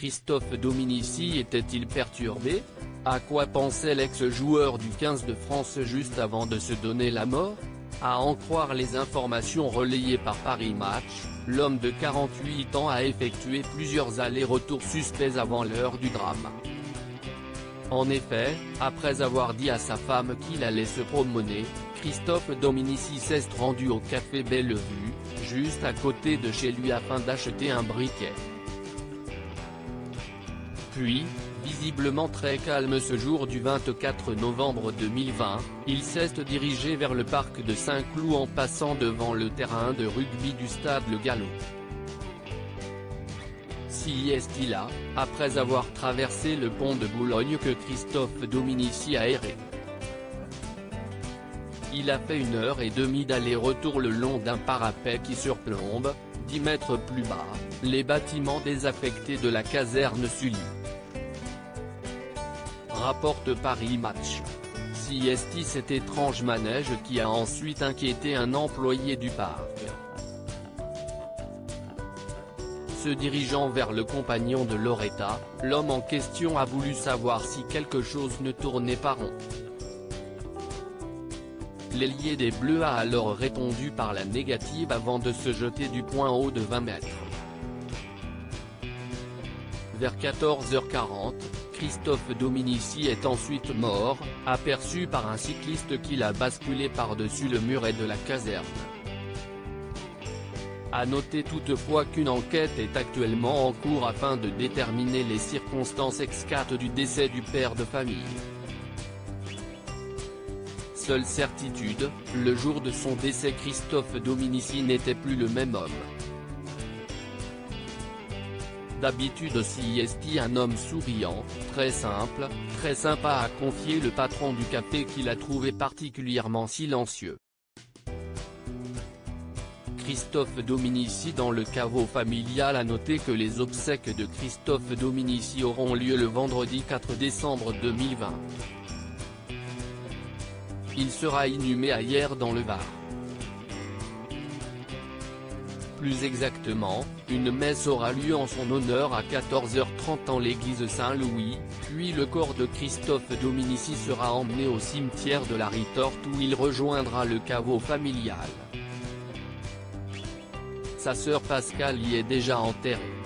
Christophe Dominici était-il perturbé? À quoi pensait l'ex-joueur du 15 de France juste avant de se donner la mort? À en croire les informations relayées par Paris Match, l'homme de 48 ans a effectué plusieurs allers-retours suspects avant l'heure du drame. En effet, après avoir dit à sa femme qu'il allait se promener, Christophe Dominici s'est rendu au café Bellevue, juste à côté de chez lui afin d'acheter un briquet. Puis, visiblement très calme ce jour du 24 novembre 2020, il s'est dirigé vers le parc de Saint-Cloud en passant devant le terrain de rugby du stade Le Galop. Si est-il là, après avoir traversé le pont de Boulogne que Christophe Dominici a erré. Il a fait 1h30 d'aller-retour le long d'un parapet qui surplombe, 10 mètres plus bas, les bâtiments désaffectés de la caserne Sully. Rapporte Paris Match. Si est-il cet étrange manège qui a ensuite inquiété un employé du parc. Se dirigeant vers le compagnon de Loretta, l'homme en question a voulu savoir si quelque chose ne tournait pas rond. L'ailier des Bleus a alors répondu par la négative avant de se jeter du point haut de 20 mètres. Vers 14h40, Christophe Dominici est ensuite mort, aperçu par un cycliste qui l'a basculé par-dessus le muret de la caserne. À noter toutefois qu'une enquête est actuellement en cours afin de déterminer les circonstances exactes du décès du père de famille. Seule certitude, le jour de son décès Christophe Dominici n'était plus le même homme. D'habitude aussi est-il un homme souriant, très simple, très sympa, a confié le patron du café qu'il a trouvé particulièrement silencieux. Christophe Dominici dans le caveau familial a noté que les obsèques de Christophe Dominici auront lieu le vendredi 4 décembre 2020. Il sera inhumé à Hyères dans le Var. Plus exactement, une messe aura lieu en son honneur à 14h30 en l'église Saint-Louis, puis le corps de Christophe Dominici sera emmené au cimetière de la Ritorte où il rejoindra le caveau familial. Sa sœur Pascale y est déjà enterrée.